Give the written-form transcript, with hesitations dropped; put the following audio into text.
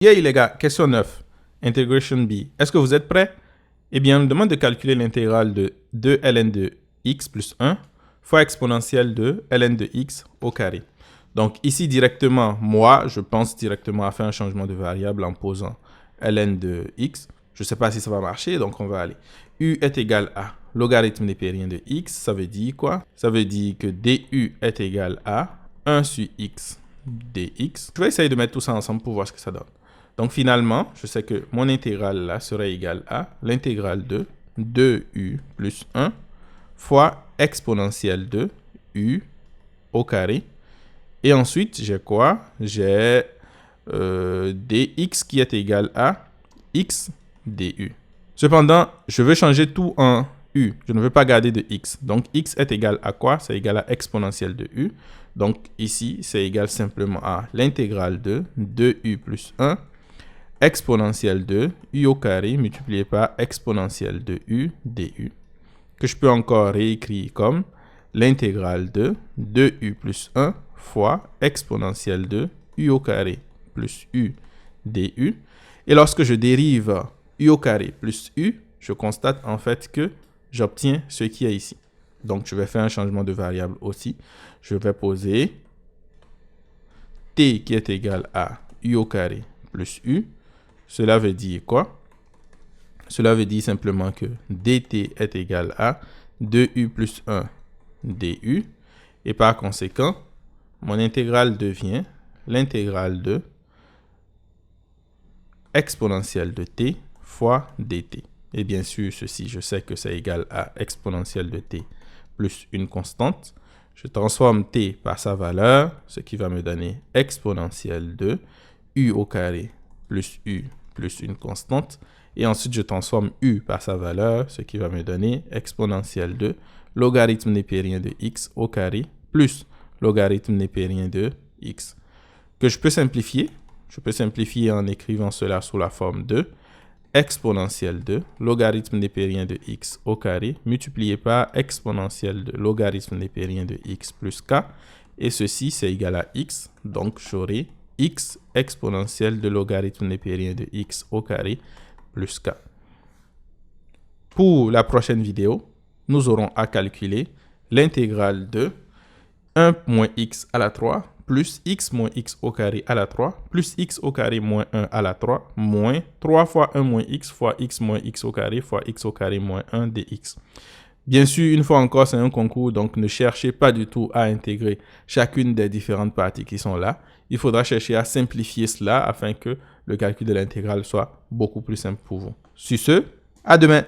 Yay les gars, question 9. Integration B. Est-ce que vous êtes prêts? Eh bien, on nous demande de calculer l'intégrale de 2 ln de x plus 1 fois exponentielle de ln de x au carré. Donc ici directement, moi, je pense directement à faire un changement de variable en posant ln de x. Je ne sais pas si ça va marcher, donc on va aller. U est égal à logarithme népérien de x. Ça veut dire quoi? Ça veut dire que du est égal à 1 sur x dx. Je vais essayer de mettre tout ça ensemble pour voir ce que ça donne. Donc finalement, je sais que mon intégrale là serait égale à l'intégrale de 2u plus 1 fois exponentielle de u au carré. Et ensuite, j'ai quoi? J'ai dx qui est égal à x du. Cependant, je veux changer tout en u. Je ne veux pas garder de x. Donc, x est égal à quoi? C'est égal à exponentielle de u. Donc, ici, c'est égal simplement à l'intégrale de 2u plus 1 exponentielle de u au carré multiplié par exponentielle de u du, que je peux encore réécrire comme l'intégrale de 2u plus 1 fois exponentielle de u au carré plus u du. Et lorsque je dérive u au carré plus u, je constate en fait que j'obtiens ce qui est ici. Donc, je vais faire un changement de variable aussi. Je vais poser t qui est égal à u au carré plus u. Cela veut dire quoi? Cela veut dire simplement que dt est égal à 2u plus 1 du. Et par conséquent, mon intégrale devient l'intégrale de exponentielle de t fois dt. Et bien sûr, ceci, je sais que c'est égal à exponentielle de t plus une constante. Je transforme t par sa valeur, ce qui va me donner exponentielle de u au carré plus u plus une constante. Et ensuite, je transforme u par sa valeur, ce qui va me donner exponentielle de logarithme népérien de x au carré plus logarithme népérien de x. Que je peux simplifier. Je peux simplifier en écrivant cela sous la forme de exponentielle de logarithme népérien de x au carré multiplié par exponentielle de logarithme népérien de x plus k. Et ceci, c'est égal à x. Donc, j'aurai x exponentielle de logarithme népérien de x au carré plus k. Pour la prochaine vidéo, nous aurons à calculer l'intégrale de 1 moins x à la 3 plus x moins x au carré à la 3 plus x au carré moins 1 à la 3 moins 3 fois 1 moins x fois x moins x au carré fois x au carré moins 1 dx. Bien sûr, une fois encore, c'est un concours, donc ne cherchez pas du tout à intégrer chacune des différentes parties qui sont là. Il faudra chercher à simplifier cela afin que le calcul de l'intégrale soit beaucoup plus simple pour vous. Sur ce, à demain!